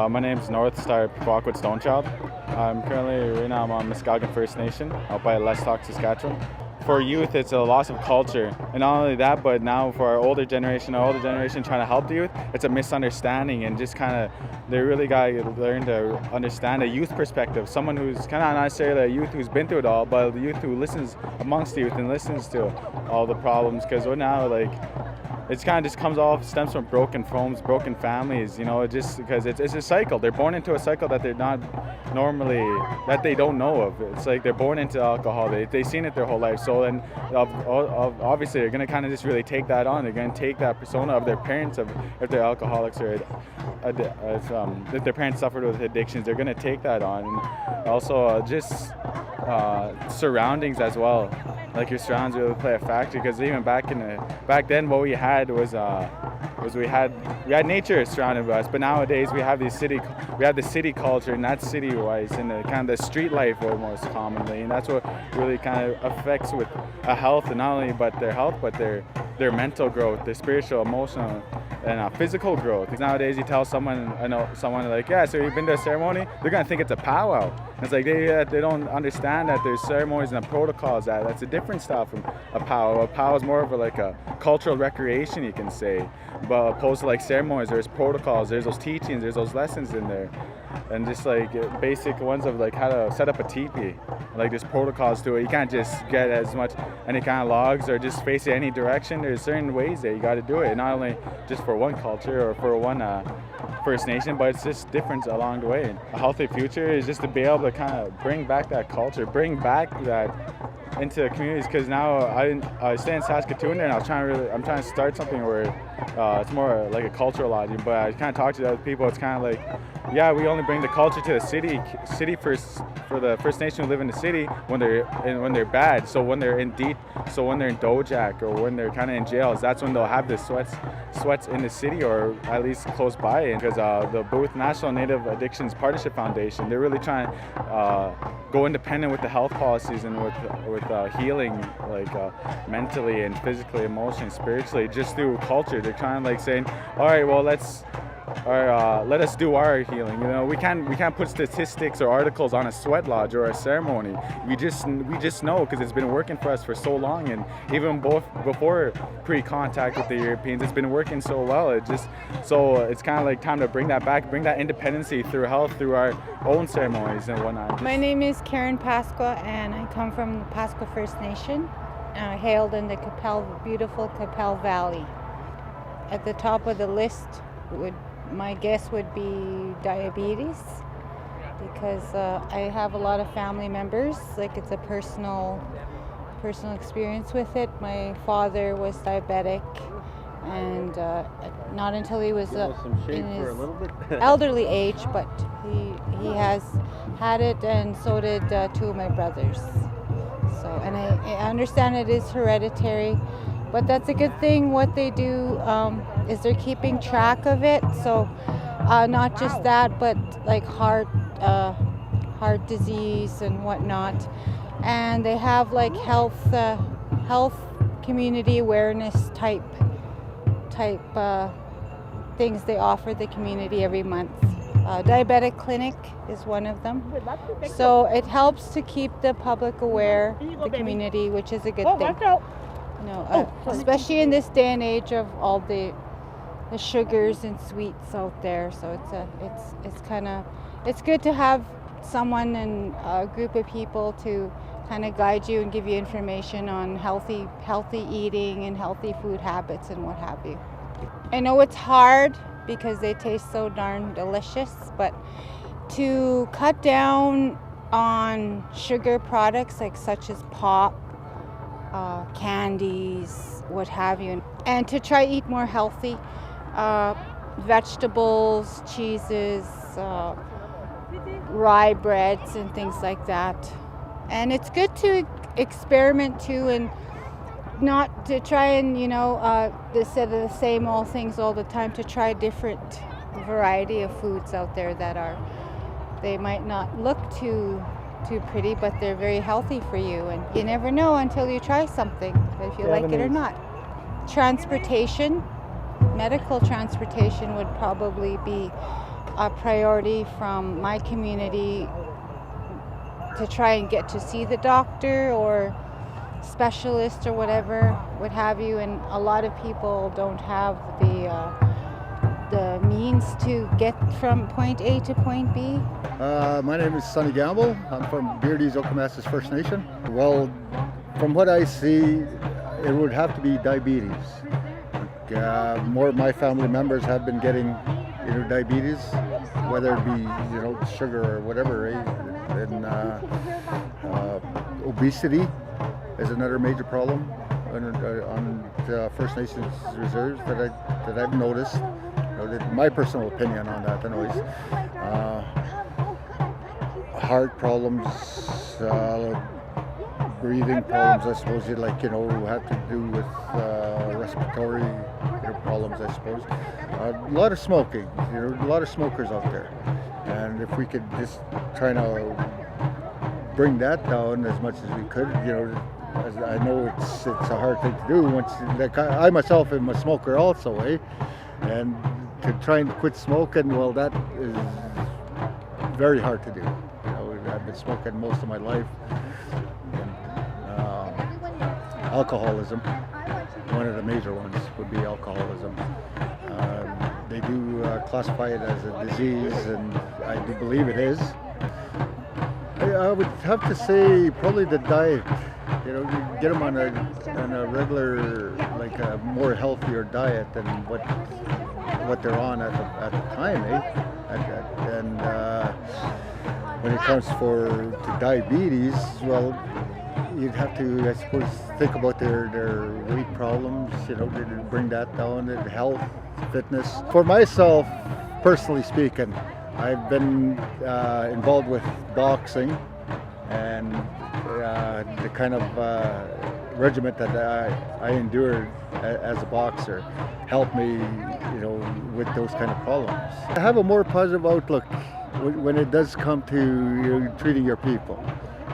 My name's North Star Pequawquet Stonechild. Right now I'm on Muskegon First Nation out by Lestock, Saskatchewan. For youth, it's a loss of culture, and not only that, but now for our older generation trying to help the youth, it's a misunderstanding, and just kind of they really got to learn to understand a youth perspective, someone who's kind of not necessarily a youth who's been through it all, but a youth who listens amongst the youth and listens to all the problems, because we're now like it's kind of just stems from broken homes, broken families, just because it's a cycle. They're born into a cycle that they're not normally, that they don't know of. It's like they're born into alcohol. They've seen it their whole life. So then obviously they're going to kind of just really take that on. They're going to take that persona of their parents, if they're alcoholics or if their parents suffered with addictions, they're going to take that on. And also surroundings as well. Like your surroundings really play a factor, because even back then what we had was we had nature surrounded us, but nowadays we have the city culture, and that's city-wise, and the kind of the street life almost commonly, and that's what really kind of affects with a health, and not only but their health, but their mental growth, their spiritual, emotional, and physical growth. Because nowadays you tell someone like, yeah, so you've been to a ceremony, they're gonna think it's a powwow. And it's like they don't understand that there's ceremonies and protocols that's a different style from a powwow. A powwow is more of a cultural recreation, you can say, but opposed to like ceremonies, there's protocols, there's those teachings, there's those lessons in there, and just like basic ones of like how to set up a teepee. Like there's protocols to it. You can't just get as much any kind of logs or just face it any direction. There's certain ways that you got to do it, not only just for one culture or for one First Nation, but it's just different along the way. A healthy future is just to be able to kind of bring back that culture, bring back that into communities, because now I stay in Saskatoon, and I'm trying to start something where it's more like a cultural lodging, but I kind of talk to the other people. It's kind of like, yeah, we only bring the culture to the city first for the First Nation who live in the city when they're bad. So when they're in Dojak, or when they're kind of in jails, that's when they'll have the sweats in the city, or at least close by. Because the Booth National Native Addictions Partnership Foundation, they're really trying to go independent with the health policies and with healing, like mentally and physically, emotionally, spiritually, just through culture. They're trying to like saying, all right, well let us do our healing. We can't put statistics or articles on a sweat lodge or a ceremony. We just know, because it's been working for us for so long, and even before pre-contact with the Europeans, it's been working so well. It's kind of like time to bring that back, bring that independency through health, through our own ceremonies and whatnot. My name is Karen Pasqua, and I come from the Pasqua First Nation, hailed in the beautiful Capel Valley. At the top of the list my guess would be diabetes, because I have a lot of family members. Like, it's a personal experience with it. My father was diabetic, and not until he was in his elderly age, but he has had it, and so did two of my brothers. So, and I understand it is hereditary. But that's a good thing. What they do is they're keeping track of it. So not just that, but like heart disease and whatnot. And they have like health community awareness type things they offer the community every month. Diabetic clinic is one of them. So it helps to keep the public aware, the community, which is a good thing. Especially in this day and age of all the sugars and sweets out there. So it's good to have someone and a group of people to kind of guide you and give you information on healthy eating and healthy food habits and what have you. I know it's hard because they taste so darn delicious, but to cut down on sugar products such as pop, candies, what have you, and to try eat more healthy vegetables, cheeses, rye breads and things like that. And it's good to experiment too, and not to try and instead of the same old things all the time, to try different variety of foods out there that they might not look too pretty, but they're very healthy for you, and you never know until you try something if you like it or not. Medical transportation would probably be a priority from my community to try and get to see the doctor or specialist or whatever, what have you, and a lot of people don't have the means to get from point A to point B. My name is Sonny Gamble. I'm from Beardy's Okanagan First Nation. Well, from what I see, it would have to be diabetes. More of my family members have been getting diabetes, whether it be sugar or whatever, and obesity is another major problem on First Nations reserves that I've noticed. My personal opinion on that, anyways. Heart problems, breathing problems, I suppose, have to do with respiratory problems, I suppose. A lot of smoking, a lot of smokers out there. And if we could just try to bring that down as much as we could, as I know it's a hard thing to do. I myself am a smoker also, and to try and quit smoking, well, that is very hard to do. I've been smoking most of my life. Alcoholism, one of the major ones would be alcoholism. They do classify it as a disease, and I do believe it is. I would have to say probably the diet. You get them on a regular, like a more healthier diet than what they're on at the time, And when it comes to diabetes, well, you'd have to, I suppose, think about their weight problems, to bring that down, and health, fitness. For myself, personally speaking, I've been involved with boxing, and the kind of regiment that I endured as a boxer helped me, with those kind of problems. I have a more positive outlook when it does come to treating your people.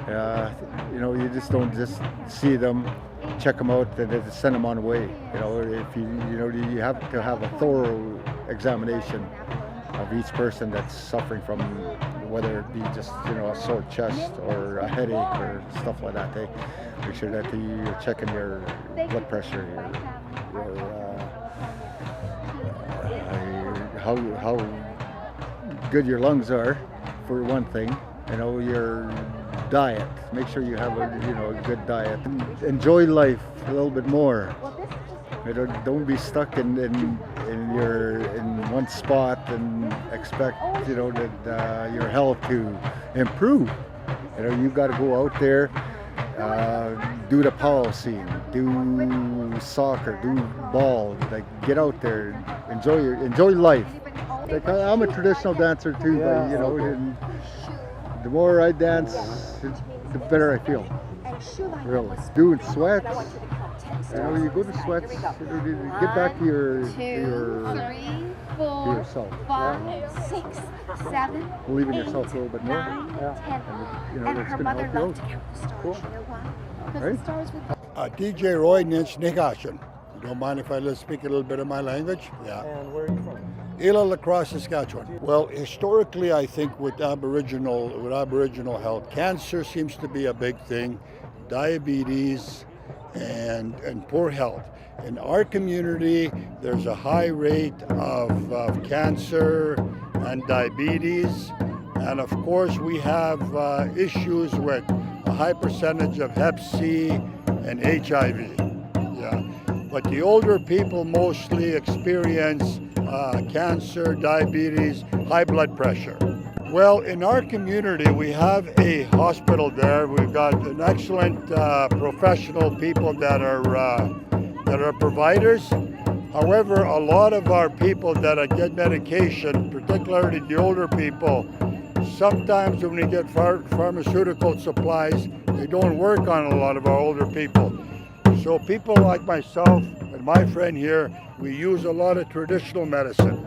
You just don't just see them, check them out, and then send them on the way. If you have to have a thorough examination of each person that's suffering from, whether it be just a sore chest or a headache or stuff like that. Make sure that you're checking your blood pressure, how good your lungs are, for one thing. Your diet. Make sure you have a good diet. Enjoy life a little bit more. Don't be stuck in one spot and expect that your health to improve. You've got to go out there, do the pole scene, do soccer, do ball. Get out there, enjoy life. I'm a traditional dancer too, but and the more I dance, the better I feel. Really. Doing sweats. You go to sweats, get back to yourself. 5, 6, 7, Believe in yourself a little bit more. 9, 10. And her mother loved to count the stars. Cool. You know why? Because Right. the stars would DJ Roy Ninch Nikashan. You don't mind if I speak a little bit of my language? Yeah. And where are you from? Ila Lacrosse, Saskatchewan. Well, historically, I think with Aboriginal health, cancer seems to be a big thing, diabetes, and poor health. In our community, there's a high rate of cancer and diabetes, and of course, we have issues with a high percentage of Hep C and HIV. Yeah, but the older people mostly experience cancer, diabetes, high blood pressure. Well, in our community, we have a hospital there. We've got an excellent professional people that are providers. However, a lot of our people that get medication, particularly the older people, sometimes when we get pharmaceutical supplies, they don't work on a lot of our older people. So people like myself and my friend here, we use a lot of traditional medicine,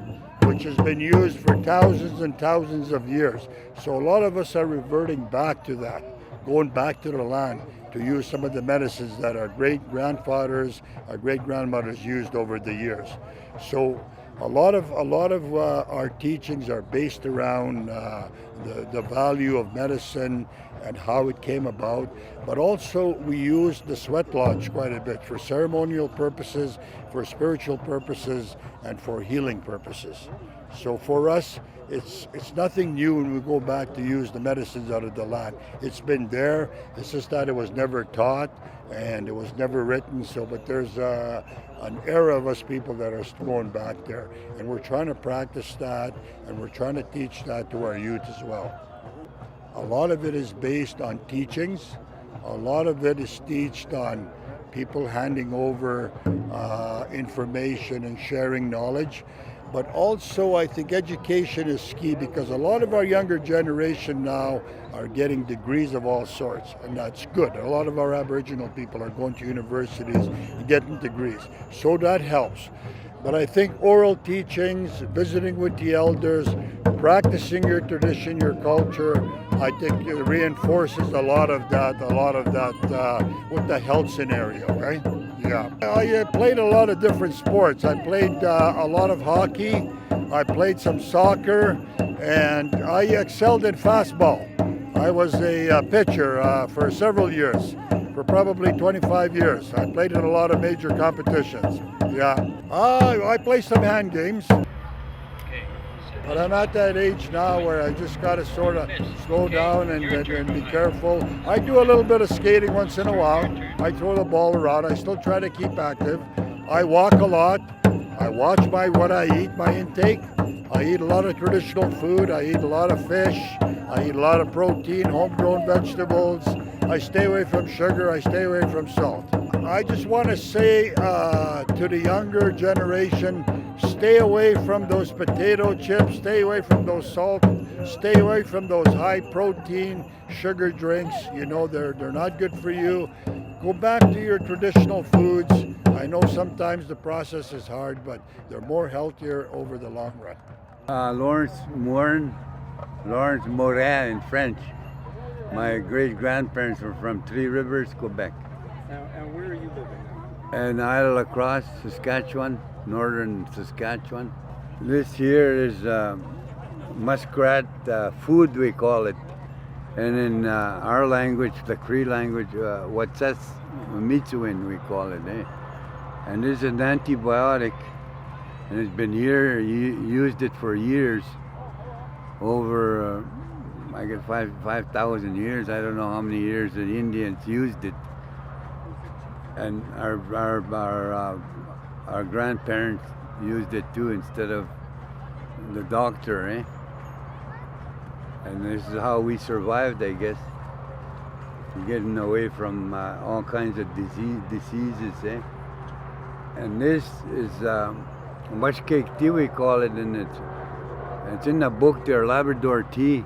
which has been used for thousands and thousands of years. So a lot of us are reverting back to that, going back to the land to use some of the medicines that our great-grandfathers, our great-grandmothers used over the years. So A lot of our teachings are based around the value of medicine and how it came about, but also we use the sweat lodge quite a bit for ceremonial purposes, for spiritual purposes, and for healing purposes. So for us, it's nothing new when we go back to use the medicines out of the land. It's been there. It's just that it was never taught and it was never written. So, but there's an era of us people that are going back there, and we're trying to practice that, and we're trying to teach that to our youth as well. A lot of it is based on teachings. A lot of it is teached on people handing over information and sharing knowledge. But also, I think education is key, because a lot of our younger generation now are getting degrees of all sorts, and that's good. A lot of our Aboriginal people are going to universities and getting degrees, so that helps. But I think oral teachings, visiting with the elders, practicing your tradition, your culture, I think it reinforces a lot of that with the health scenario, right? Yeah. I played a lot of different sports. I played a lot of hockey. I played some soccer, and I excelled in fastball. I was a pitcher for several years, for probably 25 years. I played in a lot of major competitions. Yeah. I play some hand games. But I'm at that age now where I just got to sort of slow down and be careful. I do a little bit of skating once in a while. I throw the ball around. I still try to keep active. I walk a lot. I watch what I eat, my intake. I eat a lot of traditional food. I eat a lot of fish. I eat a lot of protein, homegrown vegetables. I stay away from sugar. I stay away from salt. I just want to say to the younger generation, stay away from those potato chips, stay away from those salt, stay away from those high protein sugar drinks. You know, they're not good for you. Go back to your traditional foods. I know sometimes the process is hard, but they're more healthier over the long run. Lawrence Morin in French. My great-grandparents were from Three Rivers, Quebec. And where are you living now? And Isle La Crosse, Saskatchewan, northern Saskatchewan. This here is muskrat food, we call it. And in our language, the Cree language, Watsas Mitsuin, we call it. And this is an antibiotic, and it's been used it for years, over I guess 5,000 years. I don't know how many years the Indians used it. And our grandparents used it too instead of the doctor, And this is how we survived, I guess. Getting away from all kinds of diseases, And this is mush cake tea, we call it, and it's in the book there, Labrador tea.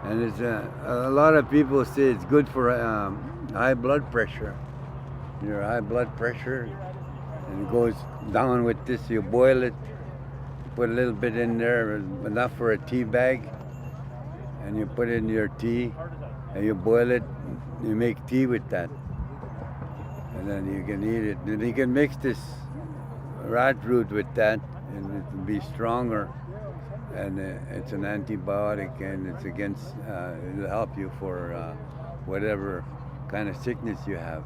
And it's a lot of people say it's good for high blood pressure. Your high blood pressure, and it goes down with this. You boil it, put a little bit in there, enough for a tea bag, and you put it in your tea, and you boil it. You make tea with that, and then you can eat it. And you can mix this rat root with that, and it will be stronger. And it's an antibiotic, and it's against. It'll help you for whatever kind of sickness you have.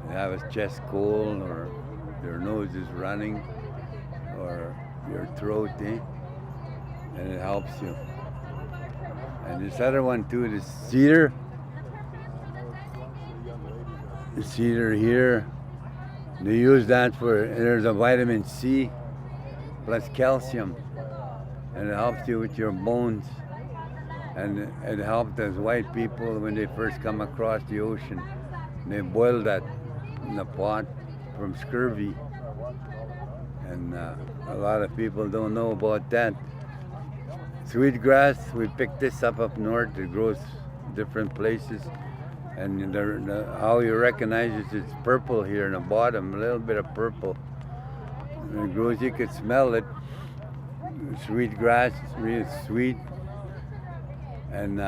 You have a chest cold, or your nose is running, or your throat, and it helps you. And this other one too, the cedar. The cedar here, they use that for, there's a vitamin C plus calcium, and it helps you with your bones. And it helped us white people when they first come across the ocean. They boil that in the pot from scurvy, and a lot of people don't know about that. Sweetgrass, we picked this up north. It grows different places, and how you recognize it, it's purple here in the bottom, a little bit of purple. When it grows, you can smell it. Sweetgrass, it's really sweet, and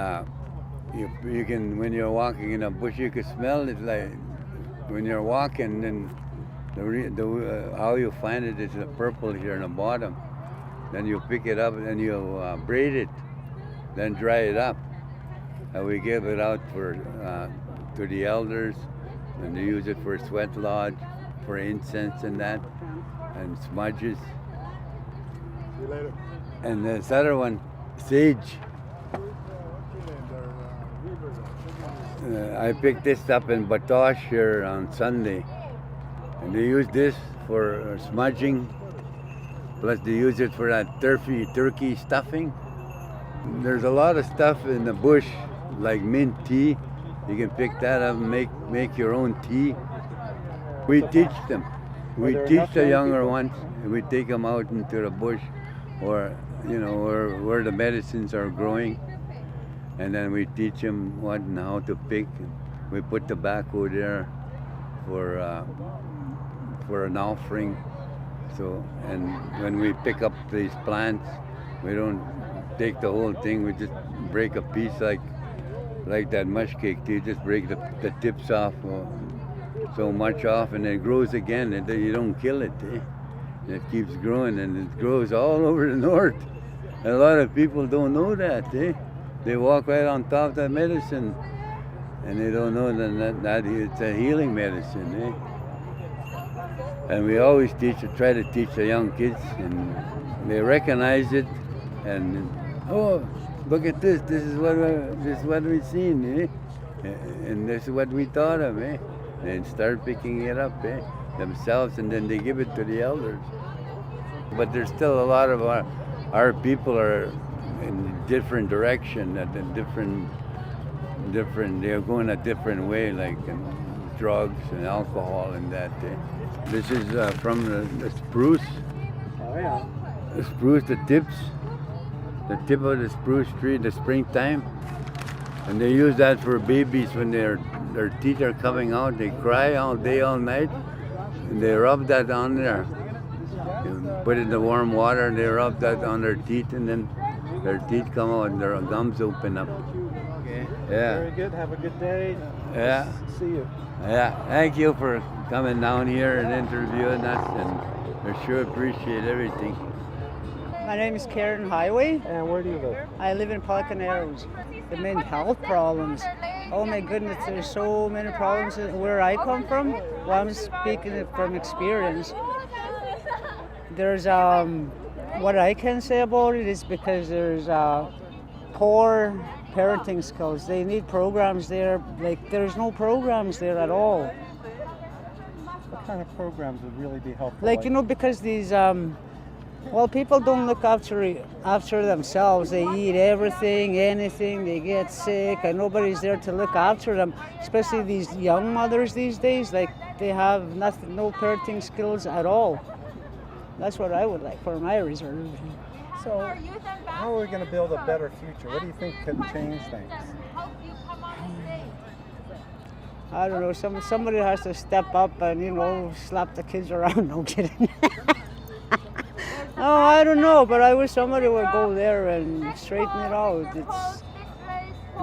you can, when you're walking in a bush, you can smell it like when you're walking, and How you find it is the purple here in the bottom. Then you pick it up and you braid it, then dry it up. And we give it out to the elders, and they use it for sweat lodge, for incense and that, and smudges. See you later. And this other one, sage. I picked this up in Batoche here on Sunday, and they use this for smudging. Plus, they use it for that turkey stuffing. There's a lot of stuff in the bush, like mint tea. You can pick that up and make your own tea. We teach them. We teach the younger ones, and we take them out into the bush, or where the medicines are growing, and then we teach them what and how to pick. We put tobacco there for an offering. So, and when we pick up these plants, we don't take the whole thing. We just break a piece like that mush cake. You just break the tips off, so much off, and it grows again. And you don't kill it. It keeps growing, and it grows all over the north. And a lot of people don't know that. They walk right on top of that medicine, and they don't know that it's a healing medicine. And we always try to teach the young kids, and they recognize it. And oh, look at this! This is what we've seen, and this is what we taught them, And start picking it up, themselves, and then they give it to the elders. But there's still a lot of our people are in different direction, they're going a different way, like drugs and alcohol and that. This is from the spruce. Oh yeah. The spruce, the tip of the spruce tree in the springtime. And they use that for babies when their teeth are coming out. They cry all day, all night, and they rub that on there. You put it in the warm water, and they rub that on their teeth, and then their teeth come out and their gums open up. Okay. Yeah. Very good. Have a good day. Yeah. See you. Yeah. Thank you for coming down here and interviewing us, and I sure appreciate everything. My name is Karen Highway. And where do you live? I live in Pelican Arrows. The main health problems. Oh my goodness, there's so many problems where I come from. Well, I'm speaking from experience. There's what I can say about it is because there's poor parenting skills. They need programs there. Like there's no programs there at all. What kind of programs would really be helpful? Like because these people don't look after themselves. They eat everything, anything. They get sick, and nobody's there to look after them. Especially these young mothers these days. Like they have no parenting skills at all. That's what I would like for my reserve. So, how are we going to build a better future? What do you think could change things? I don't know. Somebody has to step up and slap the kids around. No kidding. Oh, I don't know, but I wish somebody would go there and straighten it out.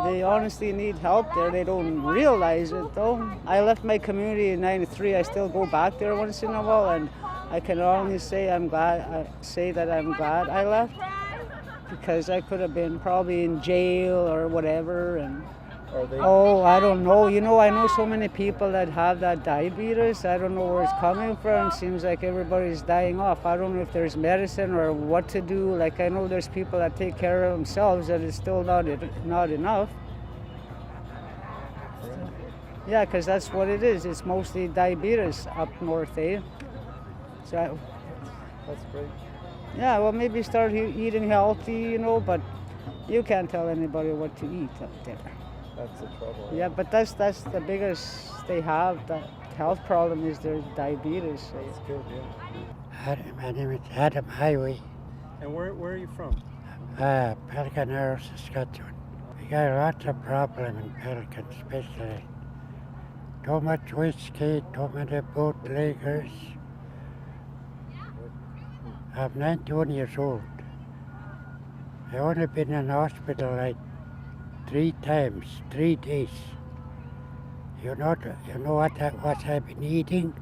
They honestly need help there. They don't realize it, though. I left my community in '93. I still go back there once in a while, and I can only say that I'm glad I left, because I could have been probably in jail or whatever. And I don't know. I know so many people that have that diabetes. I don't know where it's coming from. Seems like everybody's dying off. I don't know if there's medicine or what to do. Like I know there's people that take care of themselves, that it's still not enough. Yeah, because that's what it is. It's mostly diabetes up north, So That's great. yeah, well, maybe start eating healthy, but you can't tell anybody what to eat up there. That's the trouble. Yeah, but that's the biggest they have. The health problem is their diabetes. That's good, yeah. My name is Adam Highway, And where are you from? Pelican Arrows, Saskatchewan. We got lots of problems in Pelican, especially too much whiskey, too many bootleggers. I'm 91 years old. I've only been in hospital like 3 times, 3 days. You know what I've been eating?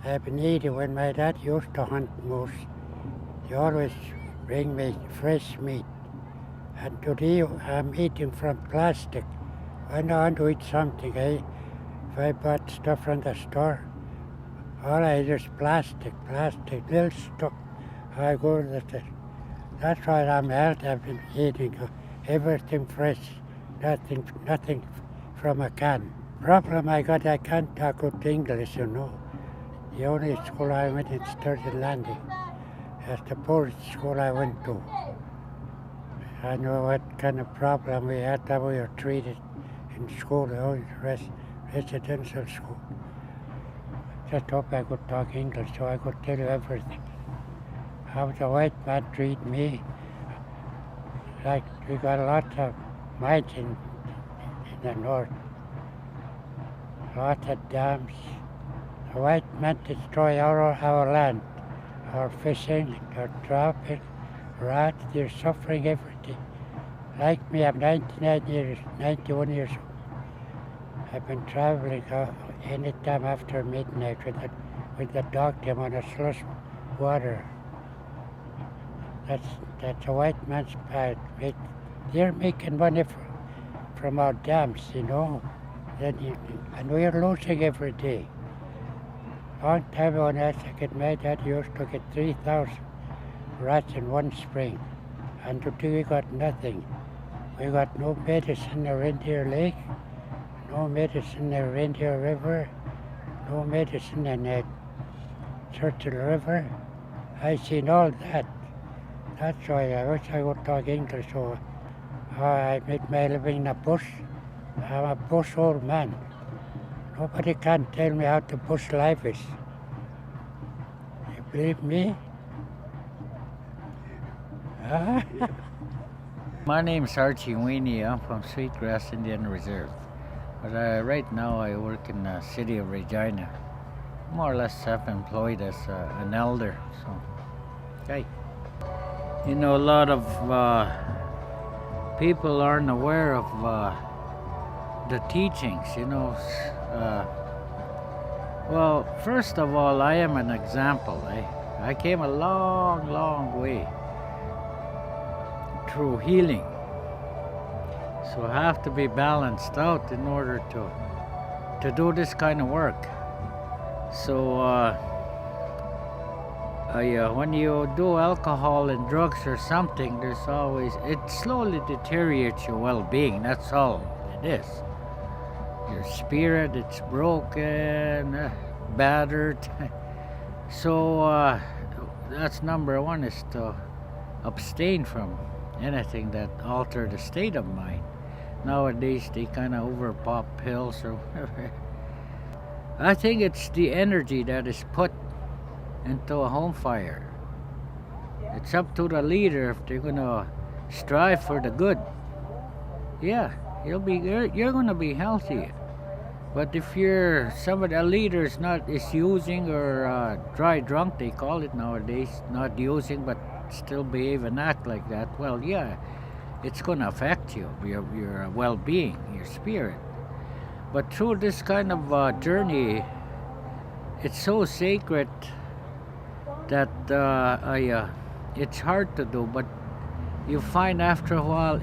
I've been eating when my dad used to hunt moose. He always bring me fresh meat. And today I'm eating from plastic. When I want to eat something, if I bought stuff from the store, all I eat is plastic, little stuff. I go to that's why I'm healthy. I've been eating everything fresh, nothing from a can. Problem I got, I can't talk good English, you know. The only school I went in Sturgeon Landing. That's the poorest school I went to. I know what kind of problem we had that we were treated in school, residential school. Just hope I could talk English so I could tell you everything. How the white man treat me. Like we got a lot of mines in the north. Lots of dams. The white men destroy our land. Our fishing, our trapping, rats, they're suffering everything. Like me, I'm 91 years old. I've been traveling anytime after midnight with the dog team on a slush water. That's a white man's part. They're making money from our dams, you know. And we're losing every day. Long time when I was a kid, my dad used to get 3,000 rats in one spring. And today we got nothing. We got no medicine in Reindeer Lake, no medicine in Reindeer River, no medicine in Churchill River. I seen all that. That's why I wish I could talk English. So I made my living in the bush. I'm a bush old man. Nobody can tell me how the bush life is. You believe me? Huh? My name's Archie Weenie. I'm from Sweetgrass Indian Reserve. But right now I work in the city of Regina. More or less self-employed as an elder. So, okay. You know, a lot of people aren't aware of the teachings, you know. Well, first of all, I am an example. I came a long, long way through healing. So I have to be balanced out in order to do this kind of work. So when you do alcohol and drugs or something, it slowly deteriorates your well-being. That's all it is. Your spirit, it's broken, battered. So that's number one, is to abstain from anything that alter the state of mind. Nowadays they kind of overpop pills or whatever. I think it's the energy that is put into a home fire. It's up to the leader if they're gonna strive for the good. Yeah, you're gonna be healthy. But if you're somebody, a leader is using or dry drunk, they call it nowadays, not using but still behave and act like that, well, yeah, it's gonna affect you, your well-being, your spirit. But through this kind of journey, it's so sacred that it's hard to do, but you find after a while,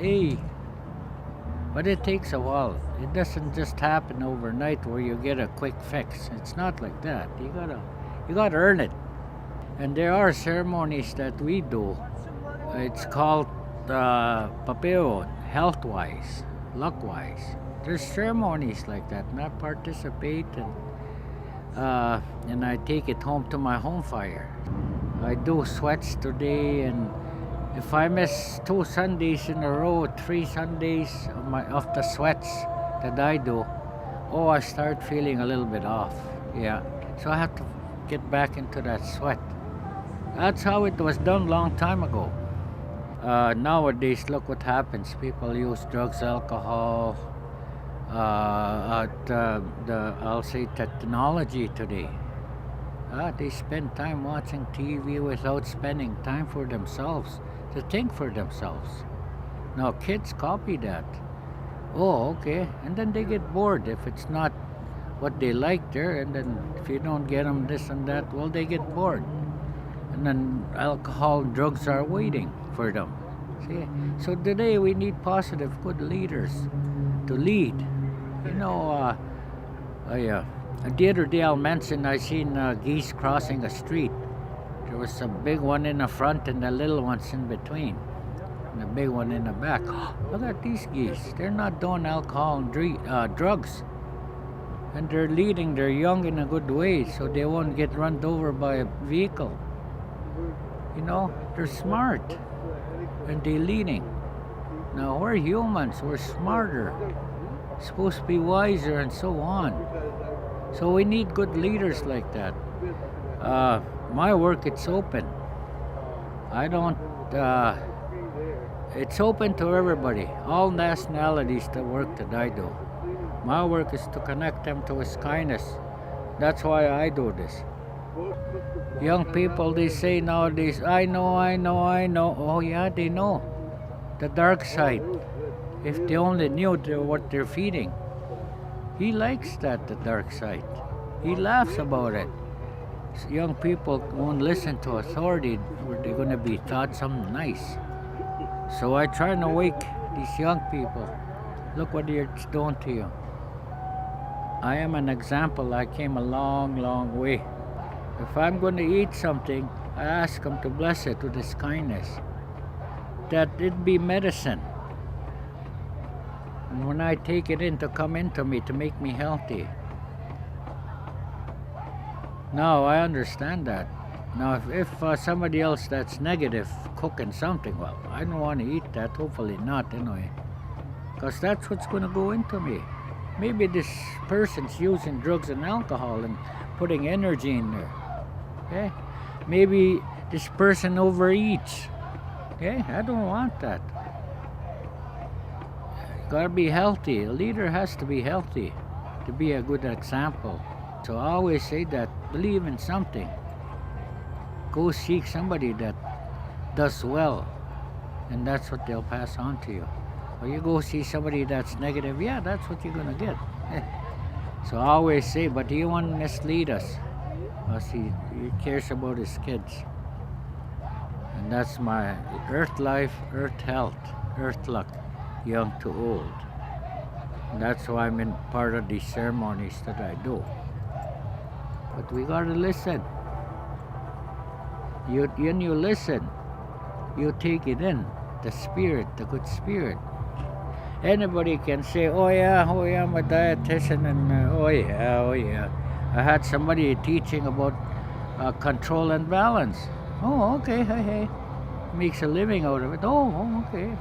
but it takes a while. It doesn't just happen overnight where you get a quick fix. It's not like that. You gotta earn it. And there are ceremonies that we do. It's called papeo, health-wise, luck-wise. There's ceremonies like that, and I participate, and I take it home to my home fire. I do sweats today, and if I miss 2 Sundays in a row, 3 Sundays of the sweats that I do, I start feeling a little bit off. Yeah, so I have to get back into that sweat. That's how it was done long time ago. Nowadays, look what happens. People use drugs, alcohol, I'll say technology today. They spend time watching TV without spending time for themselves, to think for themselves. Now kids copy that. Oh, okay. And then they get bored if it's not what they like there, and then if you don't get them this and that, well, they get bored. And then alcohol and drugs are waiting for them. See? So today we need positive, good leaders to lead. You know, the other day I'll mention I seen geese crossing a street. There was a big one in the front and the little ones in between. And the big one in the back. Look at these geese. They're not doing alcohol and drugs. And they're leading their young in a good way so they won't get run over by a vehicle. You know, they're smart. And they're leading. Now we're humans, we're smarter. Supposed to be wiser and so on. So we need good leaders like that. My work, it's open. I don't, it's open to everybody, all nationalities, the work that I do. My work is to connect them to His kindness. That's why I do this. Young people, they say nowadays, I know. Oh yeah, they know. The dark side. If they only knew what they're feeding. He likes that, the dark side. He laughs about it. So young people won't listen to authority, or they're going to be taught something nice. So I try to wake these young people. Look what it's doing to you. I am an example. I came a long, long way. If I'm going to eat something, I ask Him to bless it with His kindness. That it be medicine. And when I take it in to come into me to make me healthy. Now I understand that. Now if somebody else that's negative cooking something, well, I don't want to eat that, hopefully not anyway. Because that's what's going to go into me. Maybe this person's using drugs and alcohol and putting energy in there. Okay? Maybe this person overeats. Okay? I don't want that. Gotta be healthy. A leader has to be healthy to be a good example. So I always say that, believe in something. Go seek somebody that does well, and that's what they'll pass on to you. Or you go see somebody that's negative, yeah, that's what you're gonna get. So I always say, but he won't mislead us. Because he cares about his kids. And that's my earth life, earth health, earth luck, young to old. And that's why I'm in part of these ceremonies that I do. But we gotta listen. When you listen, you take it in, the spirit, the good spirit. Anybody can say, oh yeah, I'm a dietitian, and oh yeah. I had somebody teaching about control and balance. Oh, okay, hey. Makes a living out of it. Oh, okay.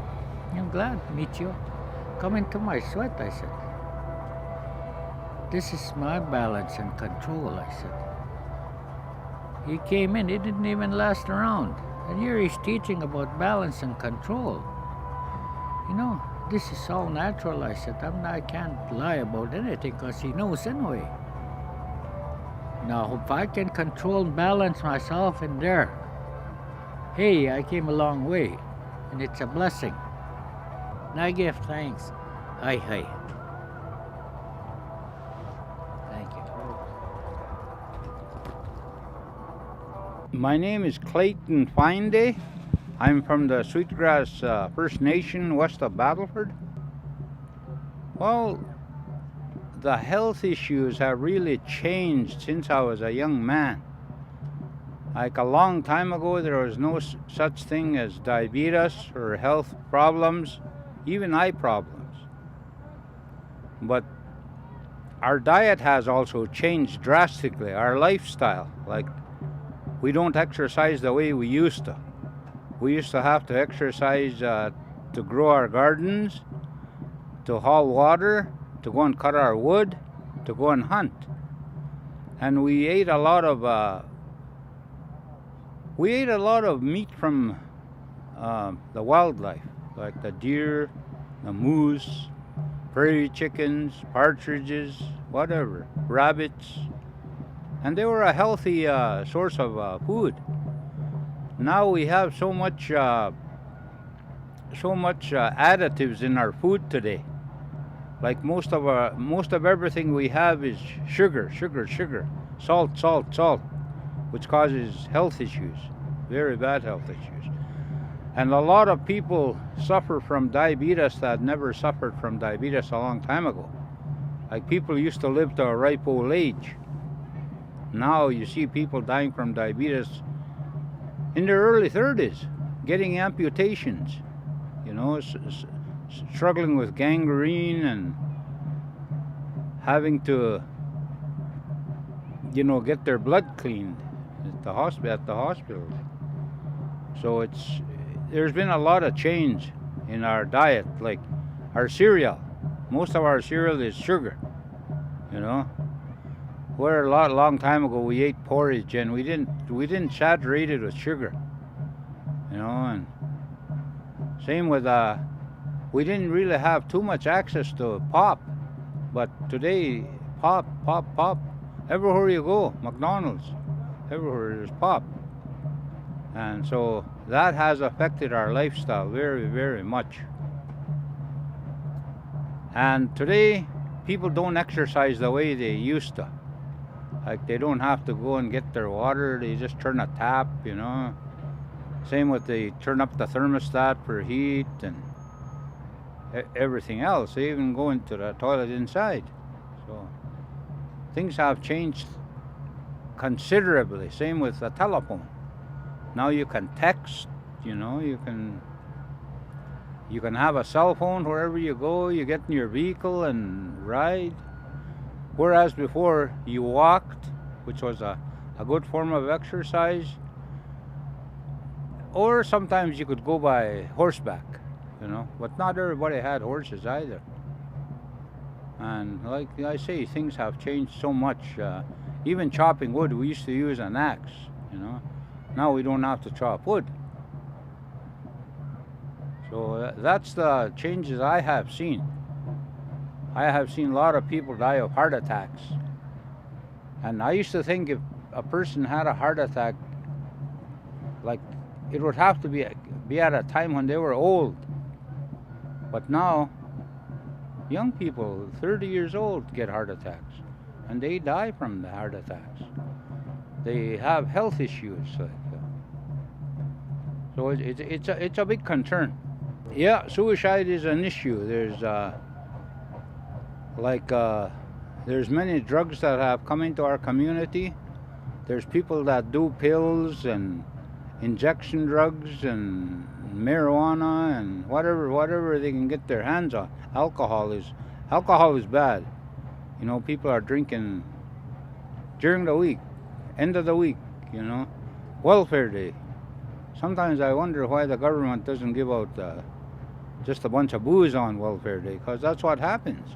I'm glad to meet you. Come into my sweat, I said. This is my balance and control, I said. He came in, he didn't even last around. And here he's teaching about balance and control. You know, this is all natural, I said. I can't lie about anything because he knows anyway. Now, if I can control and balance myself in there, hey, I came a long way, and it's a blessing. And I give thanks. Hi. Thank you. My name is Clayton Finday. I'm from the Sweetgrass First Nation west of Battleford. Well, the health issues have really changed since I was a young man. Like a long time ago, there was no such thing as diabetes or health problems, even eye problems. But our diet has also changed drastically, our lifestyle. Like, we don't exercise the way we used to. We used to have to exercise to grow our gardens, to haul water, to go and cut our wood, to go and hunt. And we ate a lot of meat from the wildlife, like the deer, the moose, prairie chickens, partridges, whatever, rabbits. And they were a healthy source of food. Now we have so much additives in our food today. Like most of everything we have is sugar, salt, which causes health issues, very bad health issues. And a lot of people suffer from diabetes that never suffered from diabetes a long time ago. Like people used to live to a ripe old age. Now you see people dying from diabetes in their early 30s, getting amputations, struggling with gangrene and having to, get their blood cleaned at the hospital. So there's been a lot of change in our diet, like our cereal. Most of our cereal is sugar, Where a long time ago we ate porridge and we didn't saturate it with sugar, and same with we didn't really have too much access to pop, but today pop, everywhere you go, McDonald's, everywhere there's pop. And so that has affected our lifestyle very, very much. And today, people don't exercise the way they used to. Like they don't have to go and get their water, they just turn a tap, Same with they turn up the thermostat for heat and everything else. They even go into the toilet inside. So things have changed considerably. Same with the telephone. Now you can text, you can have a cell phone wherever you go. You get in your vehicle and ride. Whereas before you walked, which was a good form of exercise, or sometimes you could go by horseback, but not everybody had horses either. And like I say, things have changed so much. Even chopping wood, we used to use an axe, Now we don't have to chop wood. So that's the changes I have seen. I have seen a lot of people die of heart attacks. And I used to think if a person had a heart attack, like it would have to be at a time when they were old. But now, young people, 30 years old, get heart attacks. And they die from the heart attacks. They have health issues. So it's a big concern. Yeah, suicide is an issue. There's many drugs that have come into our community. There's people that do pills and injection drugs and marijuana and whatever they can get their hands on. Alcohol is bad. People are drinking during the week, end of the week, welfare day. Sometimes I wonder why the government doesn't give out just a bunch of booze on welfare day, because that's what happens,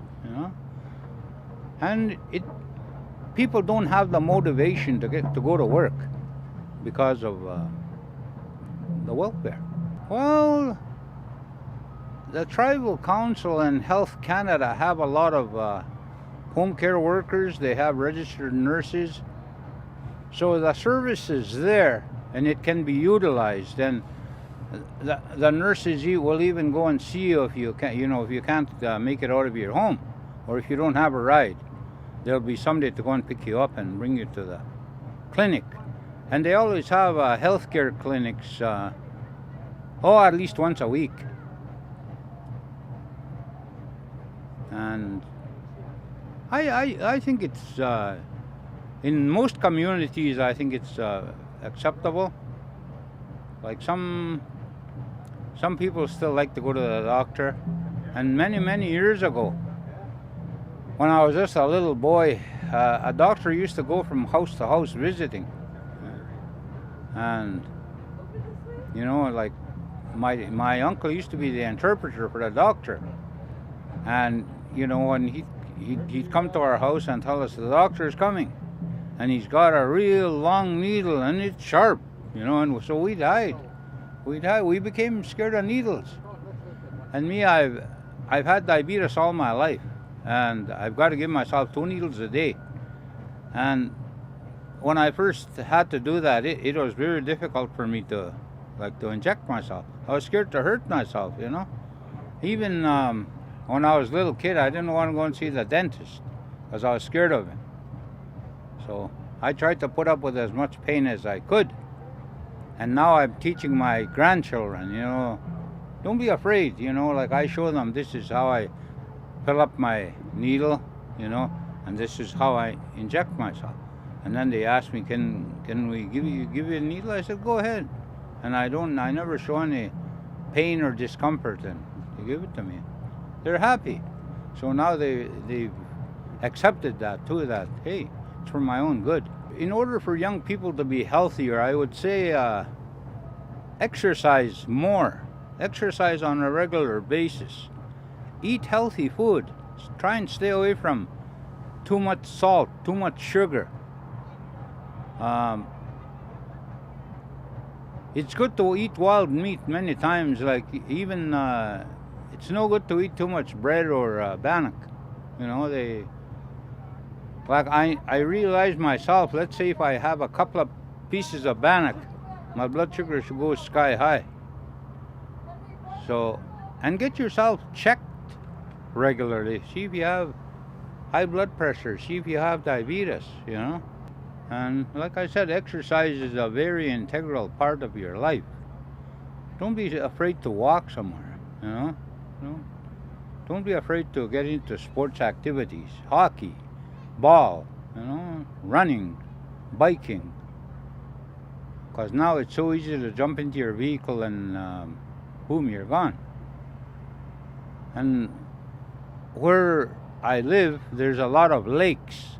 And people don't have the motivation to go to work because of the welfare. Well, the Tribal Council and Health Canada have a lot of home care workers. They have registered nurses. So the service is there and it can be utilized. And the nurses will even go and see you if you can't make it out of your home, or if you don't have a ride. There'll be somebody to go and pick you up and bring you to the clinic. And they always have healthcare clinics, at least once a week. And I think it's in most communities. I think it's acceptable. Like some people still like to go to the doctor, and many years ago, when I was just a little boy, a doctor used to go from house to house visiting, and like my uncle used to be the interpreter for the doctor, and when he'd come to our house and tell us the doctor's coming, and he's got a real long needle and it's sharp, and so we died. We became scared of needles. And me, I've had diabetes all my life, and I've got to give myself 2 needles a day. And when I first had to do that, it was very difficult for me to inject myself. I was scared to hurt myself, Even When I was a little kid, I didn't want to go and see the dentist because I was scared of him. So I tried to put up with as much pain as I could. And now I'm teaching my grandchildren, don't be afraid, like I show them this is how I fill up my needle, and this is how I inject myself. And then they ask me, can we give you a needle? I said, go ahead. And I never show any pain or discomfort, and they give it to me. They're happy. So now they've accepted that too, that, hey, it's for my own good. In order for young people to be healthier, I would say exercise more. Exercise on a regular basis. Eat healthy food. Try and stay away from too much salt, too much sugar. It's good to eat wild meat many times, like even it's no good to eat too much bread or bannock. Like I realize myself, let's say if I have a couple of pieces of bannock, my blood sugar should go sky high. So, and get yourself checked regularly. See if you have high blood pressure, see if you have diabetes, And like I said, exercise is a very integral part of your life. Don't be afraid to walk somewhere, Don't be afraid to get into sports activities, hockey, ball, running, biking. Because now it's so easy to jump into your vehicle and boom, you're gone. And where I live, there's a lot of lakes.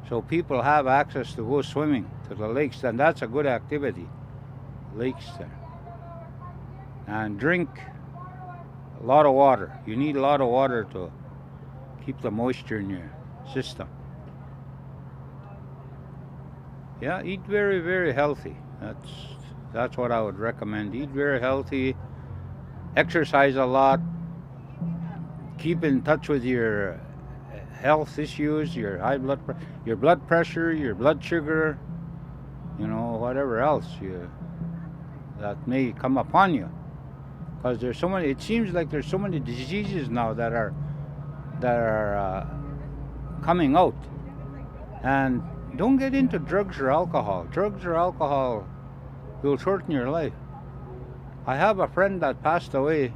So people have access to go swimming to the lakes, and that's a good activity. Lakes there. And drink a lot of water. You need a lot of water to keep the moisture in your system. Yeah, eat very, very healthy. That's what I would recommend. Eat very healthy, exercise a lot, keep in touch with your health issues, your high blood pressure, your blood sugar, whatever else that may come upon you. Because there's so many. It seems like there's so many diseases now that are coming out, and don't get into drugs or alcohol. Drugs or alcohol will shorten your life. I have a friend that passed away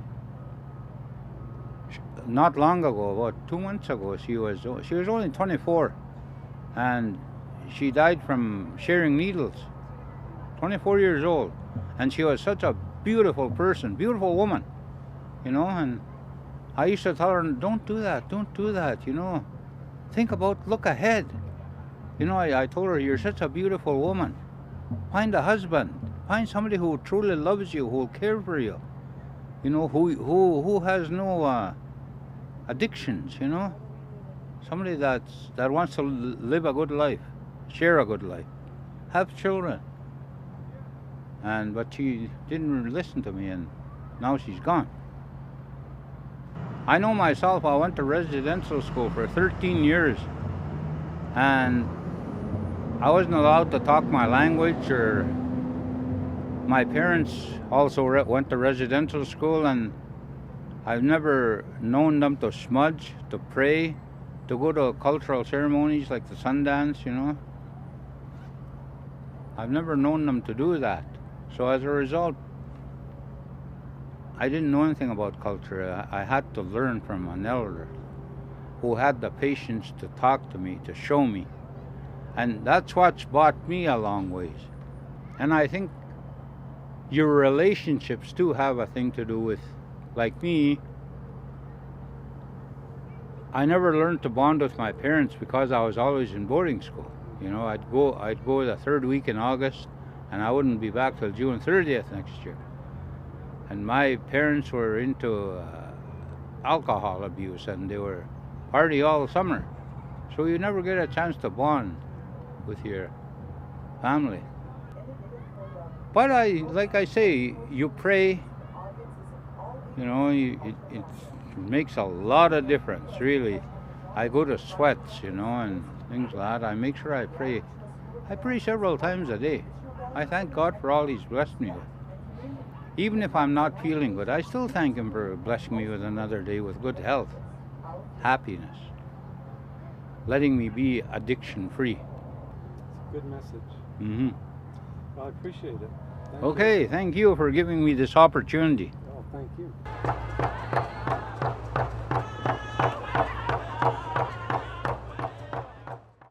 not long ago, about 2 months ago. She was only 24, and she died from sharing needles. 24 years old, and she was such a beautiful person, beautiful woman, And I used to tell her, don't do that, look ahead. I told her, you're such a beautiful woman. Find a husband. Find somebody who truly loves you, who will care for you. Who has no addictions, Somebody that wants to live a good life, share a good life, have children. But she didn't listen to me, and now she's gone. I know myself, I went to residential school for 13 years, and I wasn't allowed to talk my language, or my parents also went to residential school, and I've never known them to smudge, to pray, to go to cultural ceremonies like the Sundance, I've never known them to do that. So as a result, I didn't know anything about culture. I had to learn from an elder who had the patience to talk to me, to show me. And that's what's brought me a long ways. And I think your relationships too have a thing to do with, like me, I never learned to bond with my parents because I was always in boarding school. I'd go the third week in August, and I wouldn't be back till June 30th next year. And my parents were into alcohol abuse, and they were party all summer. So you never get a chance to bond with your family. But like I say, you pray, it makes a lot of difference, really. I go to sweats, and things like that. I make sure I pray. I pray several times a day. I thank God for all He's blessed me with. Even if I'm not feeling good, I still thank Him for blessing me with another day with good health, happiness, letting me be addiction free. It's a good message. Mm-hmm. Well, I appreciate it. Okay, thank you for giving me this opportunity. Oh, thank you.